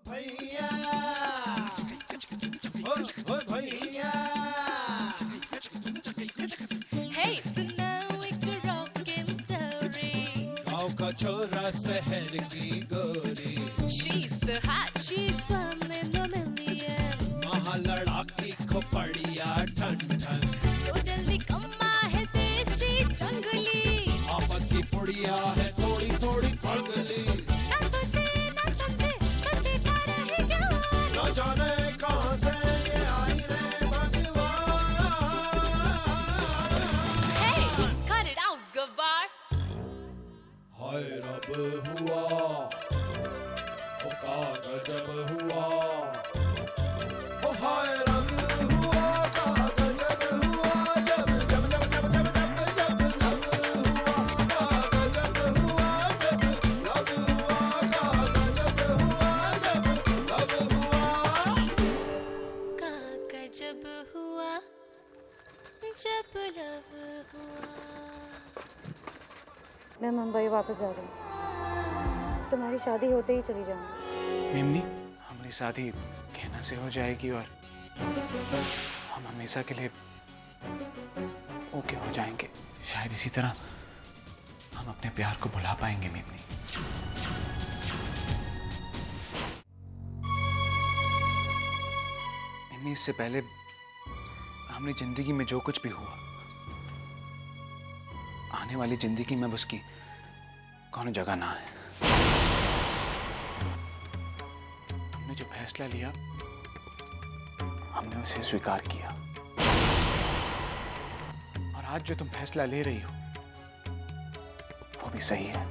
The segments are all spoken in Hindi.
भैया, ओ भैया। Hey, so now एक rockin' story. गाँव का छोरा शहर की गोरी, She's so hot, she's one in a million. वहाँ लड़ाकी खोपड़िया ठन ठन, तो जल्दी कम्मा है देसी जंगली, आफत की पुड़िया है थोड़ी थोड़ी पगली। ना सोचे ना समझे बस देखा रहे जवान। न जाने कहाँ से ये आई रे भगवान। Hey, cut it out, गवार। हाय रब हुआ, ओ का गजब हुआ, ओ हाय रब हुआ, का गजब हुआ, जब जब जब जब जब जब जब लब हुआ, का गजब हुआ, जब लब हुआ, का गजब हुआ, जब लब हुआ। का गजब हुआ जब लब हुआ। मैं मुंबई वापस जा रही हूँ। तुम्हारी शादी होते ही चली जाऊंगी। मेमनी, हमारी शादी कहना से हो जाएगी और हम हमेशा के लिए ओके हो जाएंगे। शायद इसी तरह हम अपने प्यार को भुला पाएंगे मेमनी। मेमनी, इससे पहले हमारी जिंदगी में जो कुछ भी हुआ, आने वाली जिंदगी में उसकी कौन जगह ना है। तुमने जो फैसला लिया, हमने उसे स्वीकार किया, और आज जो तुम फैसला ले रही हो वो भी सही है।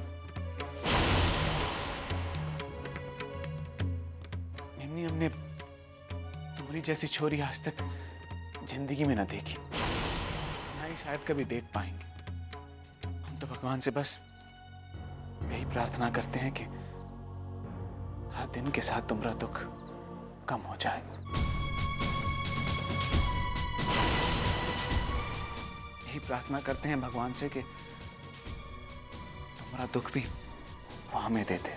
मेमनी, हमने तुम्हारी जैसी छोरी आज तक जिंदगी में ना देखी, ना ही शायद कभी देख पाएंगे। हम तो भगवान से बस यही प्रार्थना करते हैं कि हर दिन के साथ तुम्हारा दुख कम हो जाए। यही प्रार्थना करते हैं भगवान से कि तुम्हारा दुख भी वो हमें दे दे।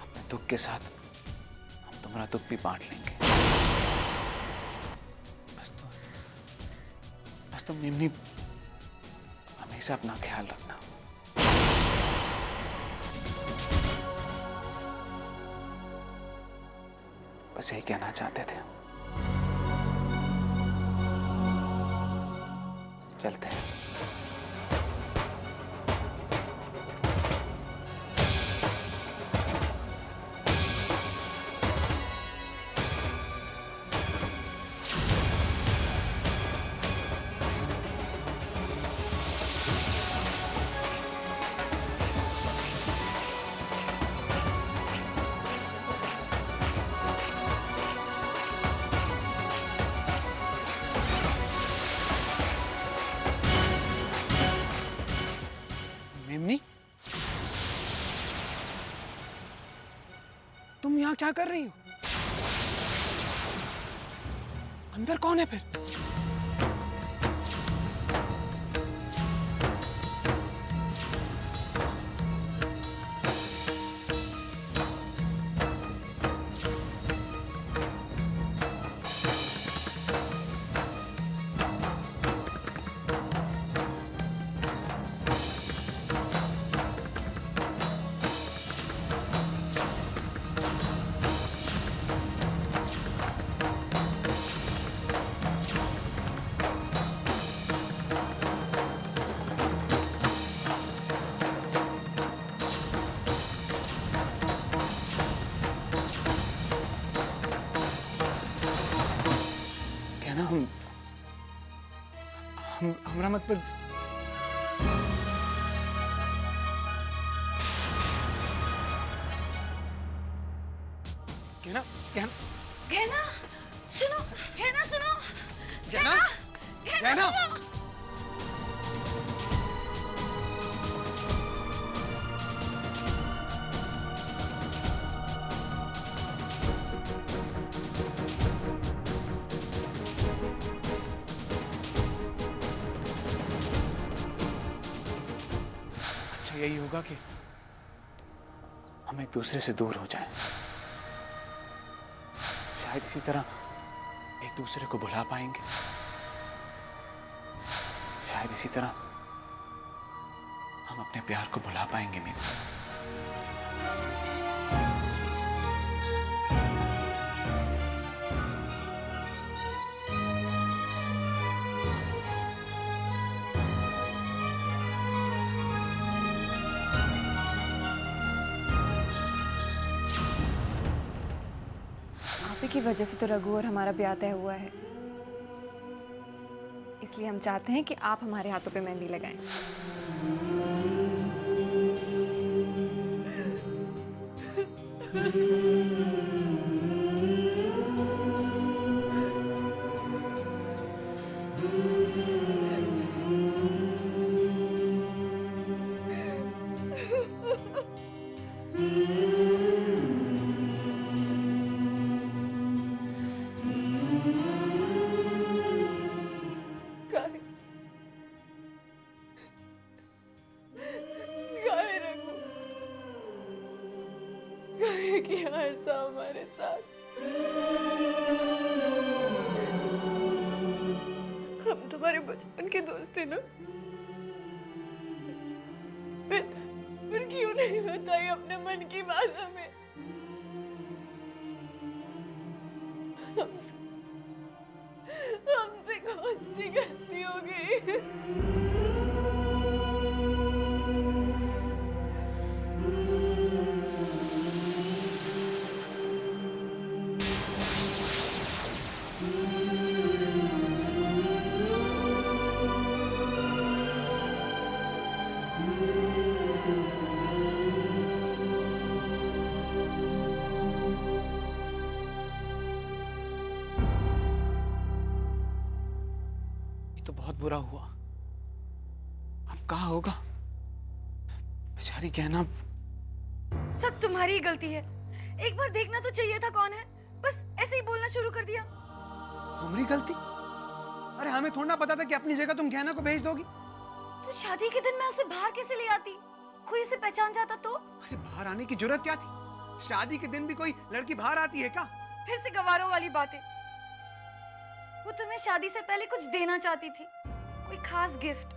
अपने दुख के साथ हम तुम्हारा दुख भी बांट लेंगे। बस तुम मेमनी हमेशा अपना ख्याल रखना। बस यही कहना चाहते थे। चलते हैं। मेमनी, तुम यहाँ क्या कर रही हो? अंदर कौन है फिर? कहना हमरा मतलब कहना कहना कहना सुनो, कहना सुनो, कहना कहना यही होगा कि हम एक दूसरे से दूर हो जाएं। शायद इसी तरह एक दूसरे को भुला पाएंगे। शायद इसी तरह हम अपने प्यार को भुला पाएंगे मीनू। की वजह से तो रघु और हमारा ब्याह तय हुआ है, इसलिए हम चाहते हैं कि आप हमारे हाथों पे मेहंदी लगाएं। किया ऐसा हमारे साथ। हम तुम्हारे बचपन के दोस्त थे ना, फिर क्यों नहीं बताई अपने मन की बात हमें? हमसे कौन सी गलती हो गई? तो बहुत बुरा हुआ। अब कहाँ होगा? बेचारी कहना सब तुम्हारी गलती है। एक बार देखना तो चाहिए था कौन है, बस ऐसे ही बोलना शुरू कर दिया। तुम्हारी गलती? अरे हमें थोड़ा ना पता था कि अपनी जगह तुम कहना को भेज दोगी। तो शादी के दिन मैं उसे बाहर कैसे ले आती? कोई उसे पहचान जाता तो? अरे बाहर आने की जरूरत क्या थी? शादी के दिन भी कोई लड़की बाहर आती है क्या? फिर से गवारों वाली बातें। वो तुम्हें शादी से पहले कुछ देना चाहती थी, कोई खास गिफ्ट।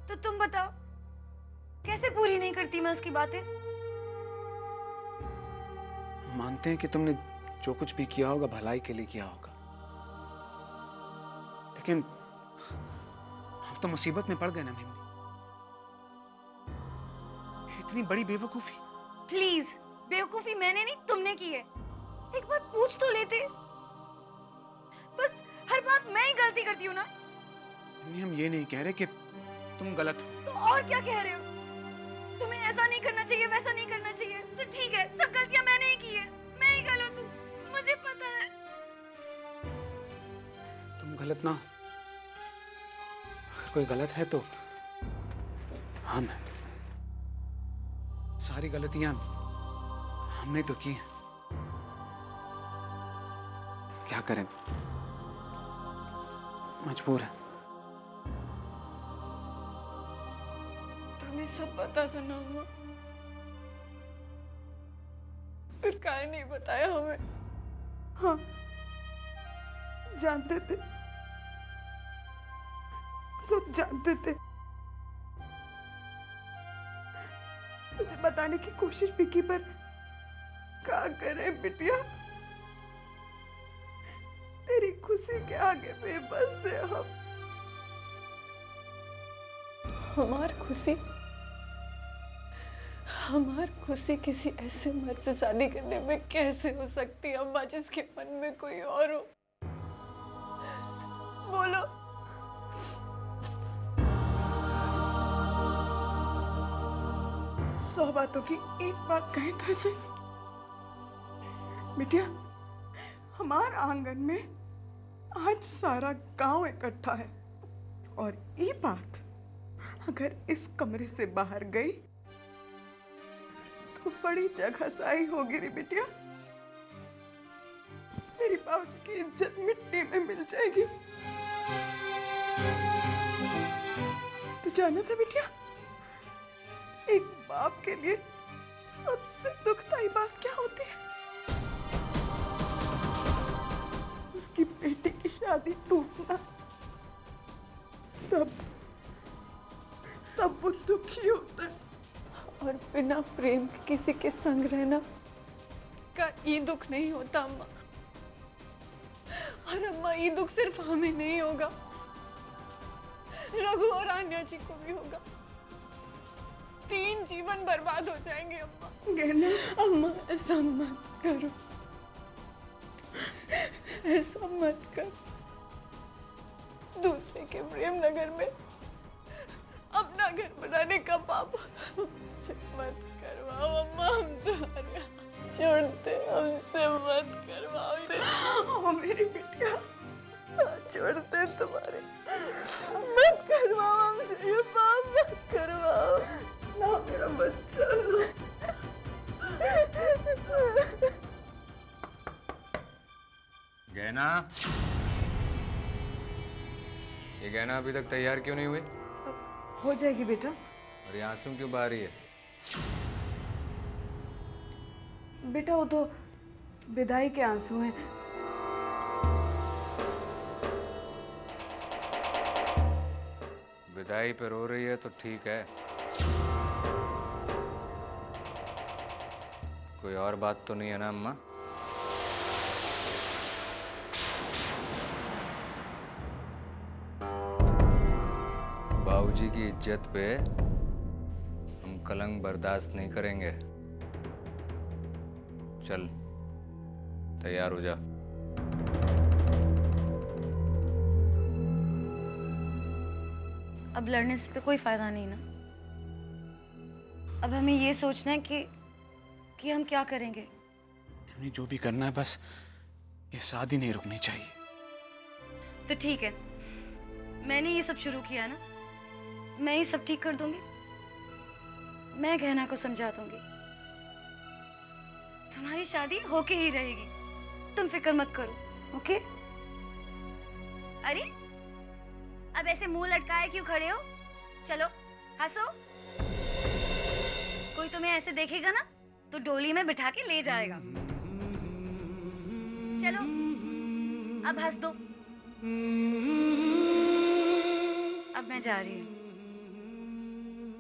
तो तुम बताओ कैसे पूरी नहीं करती मैं उसकी बातें? मानते हैं कि तुमने जो कुछ भी किया होगा भलाई के लिए किया होगा, लेकिन हम तो मुसीबत में पड़ गए ना मेहंदी। इतनी बड़ी बेवकूफी। प्लीज, बेवकूफी मैंने नहीं तुमने की है। एक बार पूछ तो लेते। बस हर बात मैं ही गलती करती हूँ ना। हम ये नहीं कह रहे कि तुम गलत हो। तो और क्या कह रहे हो? तुम्हें ऐसा नहीं करना चाहिए, वैसा नहीं करना चाहिए। तो ठीक है, सब गलतियां मैंने ही की है। मैं ही गलत हूँ, मुझे पता है। तुम गलत ना, अगर कोई गलत है तो हम हैं। सारी गलतियां हमने तो की हैं। क्या करें, मजबूर है। तुम्हें सब पता था ना अम्मा, फिर काहे नहीं बताया हमें? हाँ, जानते थे, सब जानते थे। मुझे बताने की कोशिश भी की, पर क्या करें बिटिया, तेरी खुशी के आगे बेबस थे हम। हमार खुशी किसी ऐसे मर्द से शादी करने में कैसे हो सकती है अम्मा, जिसके मन में कोई और हो? बोलो। सौ बातों की एक बात कहे तो ऐसे बिटिया, हमार आंगन में आज सारा गांव इकट्ठा है, और ये बात अगर इस कमरे से बाहर गई तो बड़ी जगहसाई होगी रे बिटिया। मेरी बाबूजी की इज्जत मिट्टी में मिल जाएगी। तू जाना था बिटिया, एक बाप के लिए सबसे दुखदाई बात क्या होती है? उसकी बेटी की शादी टूटना। तब वो दुखी होता है। और बिना प्रेम के किसी के संग रहना का ये दुख नहीं होता अम्मा। और अम्मा ये दुख सिर्फ हमें नहीं होगा, रघु और आन्या जी को भी होगा। 3 जीवन बर्बाद हो जाएंगे अम्मा। गहना अम्मा ऐसा मत करो, ऐसा मत कर। दूसरे के प्रेम नगर में अपना घर बनाने का पाप हमसे मत करवाओ अम्मा। हम तुम्हारे छोड़ते, हमसे मत करवाओ। ओ मेरी बिटिया, छोड़ते तुम्हारे, मत करवाओ हमसे ये पाप, मत करवाओ ना मेरा बच्चा। गहना, ये गहना अभी तक तैयार क्यों नहीं हुए? हो जाएगी बेटा। और ये आंसू क्यों बहा रही है? बेटा वो तो विदाई के आंसू हैं। विदाई पे रो रही है तो ठीक है, कोई और बात तो नहीं है ना अम्मा? बाबूजी की इज्जत पे हम कलंक बर्दाश्त नहीं करेंगे। चल तैयार हो जा। अब लड़ने से तो कोई फायदा नहीं ना। अब हमें ये सोचना है कि हम क्या करेंगे। हमें जो भी करना है, बस ये शादी नहीं रुकनी चाहिए। तो ठीक है, मैंने ये सब शुरू किया ना, मैं ही सब ठीक कर दूंगी। मैं गहना को समझा दूंगी, तुम्हारी शादी होके ही रहेगी, तुम फिक्र मत करो। ओके? अरे अब ऐसे मुंह लटकाए क्यों खड़े हो? चलो हंसो। कोई तुम्हें ऐसे देखेगा ना तो डोली में बिठा के ले जाएगा। चलो अब हंस दो। अब मैं जा रही हूँ,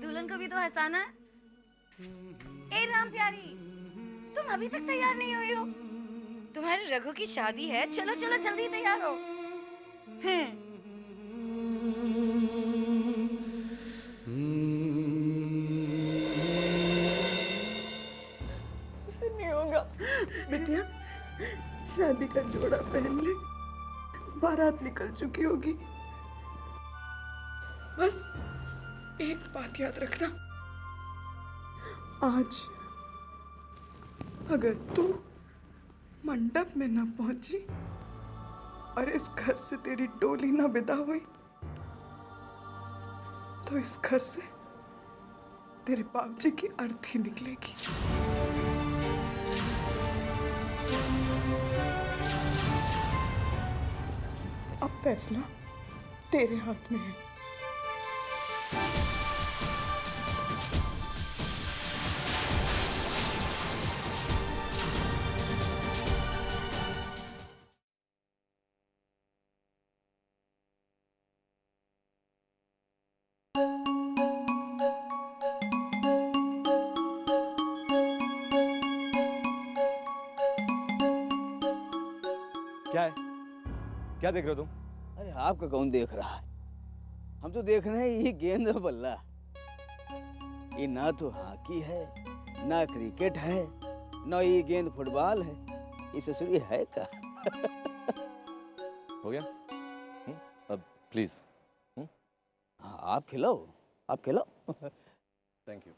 दुल्हन को भी तो हंसाना है। ए राम प्यारी, तुम अभी तक तैयार नहीं हुई हो? तुम्हारे रघु की शादी है, चलो चलो जल्दी तैयार हो। उसे नहीं होगा बेटिया, शादी का जोड़ा पहन ले, बारात निकल चुकी होगी। बस एक बात याद रखना, आज अगर तू मंडप में न पहुंची और इस घर से तेरी डोली न विदा हुई तो इस घर से तेरे बाबूजी की अर्थी निकलेगी। अब फैसला तेरे हाथ में है। क्या है? क्या देख रहे हो तुम? अरे आपका कौन देख रहा है? हम तो देख रहे हैं ये गेंद बल्ला। ये ना तो हॉकी है, ना क्रिकेट है, ना ये गेंद फुटबॉल है। ये ससुरी है का? हो गया? अब प्लीज। हाँ, आप खिलाओ, आप खिलाओ। Thank you.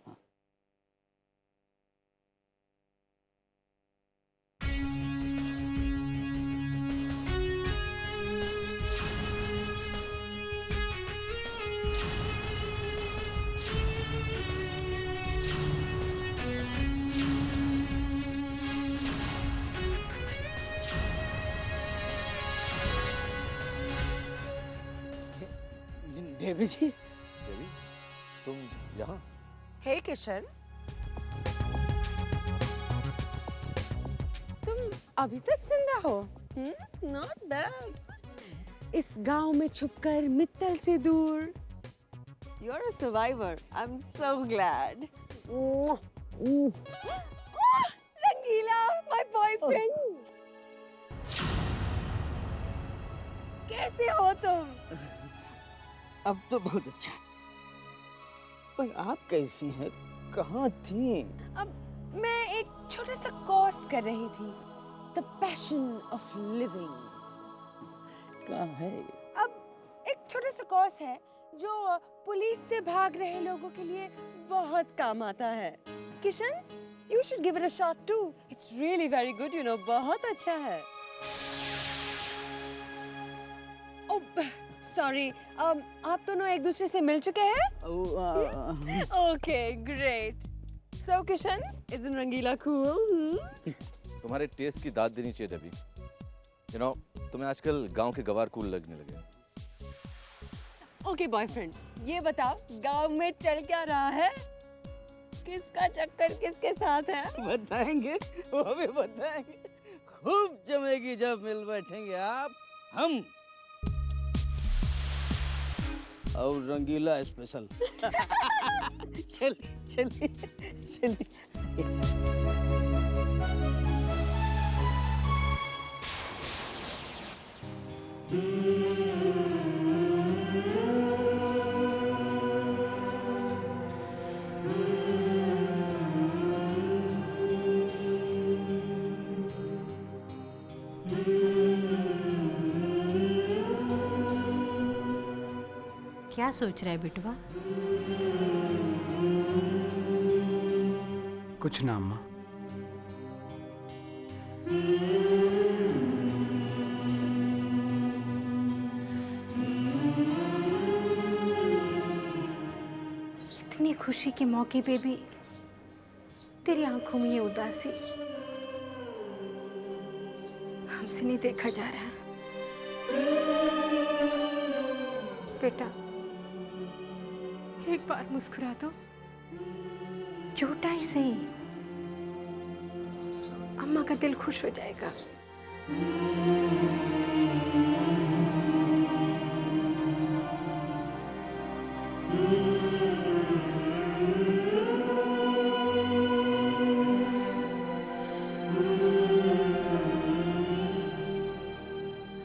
देवी जी, देवी, तुम यहाँ? हे किशन, अभी तक जिंदा हो? Not bad. इस गांव में छुपकर मित्तल से दूर। You're a survivor. I'm so glad. Rangeela, my boyfriend. कैसे हो तुम? अब तो बहुत अच्छा है। पर आप कैसी हैं? कहाँ थी? अब मैं एक छोटा सा कोर्स कर रही थी। The passion of living. कहाँ है? अब एक छोटा सा कोर्स है जो पुलिस से भाग रहे लोगों के लिए बहुत काम आता है। Kishan, you should give it a shot too. It's really very good, you know. बहुत अच्छा है। Oh, sorry. आप दोनों एक दूसरे से मिल चुके हैं? Okay, great. So, Kishan, isn't Rangila cool? तुम्हारे टेस्ट की दाद देनी चाहिए देवी। You know, तुम्हें आजकल गांव के गवार कूल लगने लगे। Okay, boyfriend, ये बताओ गांव में चल क्या रहा है? किसका चक्कर किसके साथ है? बताएंगे, वो भी बताएंगे। खूब जमेगी जब मिल बैठेंगे आप, हम और रंगीला स्पेशल। चलिए। क्या सोच रहा है बिटवा? कुछ ना अम्मा। इतनी खुशी के मौके पे भी तेरी आंखों में ये उदासी हमसे नहीं देखा जा रहा। बेटा, एक बार मुस्कुरा दो, झूठा ही सही, अम्मा का दिल खुश हो जाएगा।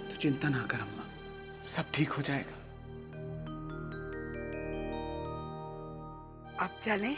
तो चिंता ना कर अम्मा, सब ठीक हो जाएगा। अब चलें?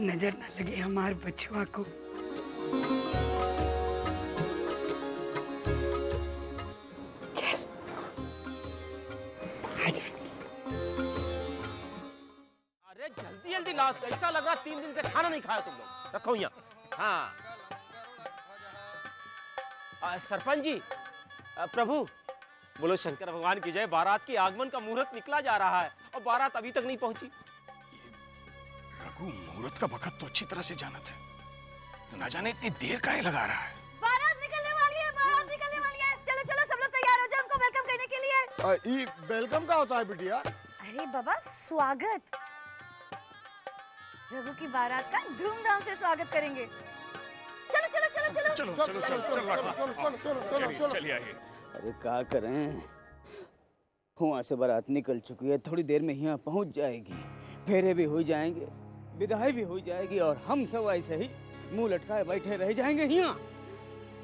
नजर न लगे हमारे बचुआ को। अरे जल्दी जल्दी लाओ, ऐसा लग रहा 3 दिन से खाना नहीं खाया तुम लोग। रखो यहाँ। हाँ सरपंच जी, प्रभु बोलो शंकर भगवान की जय। बारात की आगमन का मुहूर्त निकला जा रहा है और बारात अभी तक नहीं पहुंची। रघु, मुहूर्त का वक्त तो अच्छी तरह से जाना था, तो ना जाने इतनी देर काहे लगा रहा है। बारात निकलने वाली है, बारात निकलने वाली है। चलो चलो सब लोग तैयार हो जाए हमको वेलकम करने के लिए। ये वेलकम का होता है बिटिया? अरे बाबा, स्वागत। रघु की बारात का धूमधाम से स्वागत करेंगे। चलो चलो चलो चलो चलो चलो चलो चलो चलिए आइए। अरे क्या करें, वहाँ से बारात निकल चुकी है, थोड़ी देर में यहाँ पहुँच जाएगी, फेरे भी हो जाएंगे, विदाई भी हो जाएगी और हम सब ऐसे ही मुंह लटकाए बैठे रह जाएंगे यहाँ।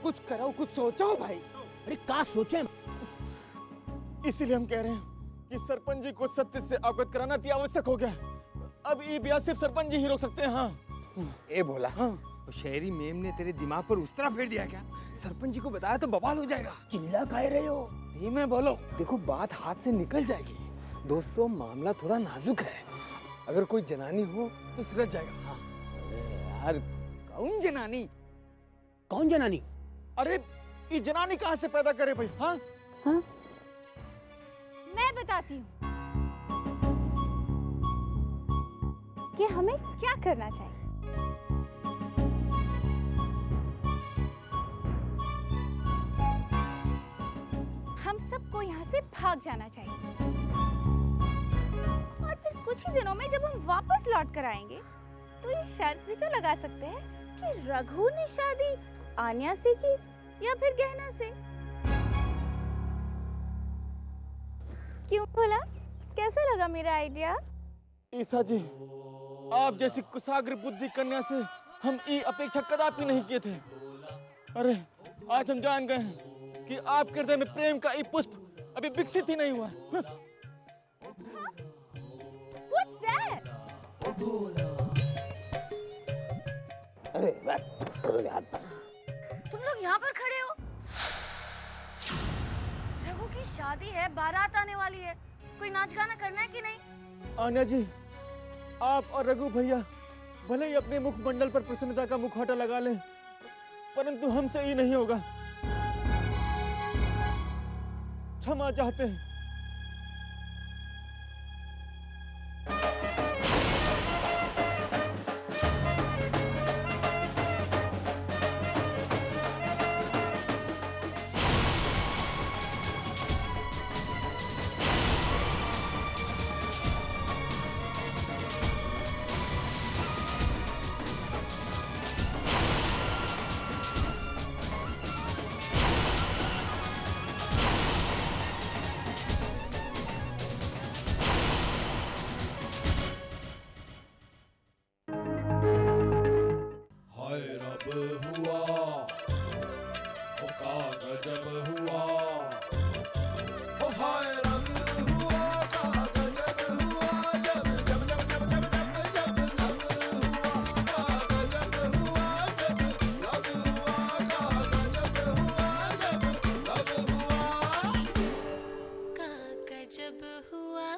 कुछ करो, कुछ सोचो भाई। अरे क्या सोचे? इसीलिए हम कह रहे हैं कि सरपंच जी को सत्य से अवगत कराना अति आवश्यक हो गया। अब ये ब्याह सिर्फ सरपंच जी ही रोक सकते हैं। हाँ ए भोला, तो शहरी मेम ने तेरे दिमाग पर उस तरह फेर दिया क्या? सरपंच जी को बताया तो बवाल हो जाएगा। चिल्ला काहे रहे हो? धीमे बोलो। देखो बात हाथ से निकल जाएगी। दोस्तों मामला थोड़ा नाजुक है, अगर कोई जनानी हो तो सुलझ जाएगा। हाँ। अरे यार, कौन जनानी? कौन जनानी? अरे ये जनानी कहाँ से पैदा करे भाई? हाँ मैं बताती हूँ। कि हमें क्या करना चाहिए। हम सबको यहाँ से भाग जाना चाहिए और फिर कुछ ही दिनों में जब हम वापस लौट कर आएंगे तो ये शर्त भी तो लगा सकते हैं कि रघु ने शादी आन्या से की या फिर गहना से। क्यों बोला? कैसा लगा मेरा आइडिया? ईसा जी, आप जैसी कुशाग्र बुद्धि कन्या से हम ये अपेक्षा कदापि नहीं किए थे। अरे आज हम जान गए हैं कि आपके हृदय में प्रेम का ये पुष्प अभी विकसित ही नहीं हुआ। What's that? अरे तुम लोग यहाँ पर खड़े हो? रघु की शादी है, बारात आने वाली है, कोई नाच गाना करना है कि नहीं? आन्या जी, आप और रघु भैया भले ही अपने मुखमंडल पर प्रसन्नता का मुखौटा लगा लें, परंतु हमसे ये नहीं होगा। क्षमा चाहते हैं। जब लव हुआ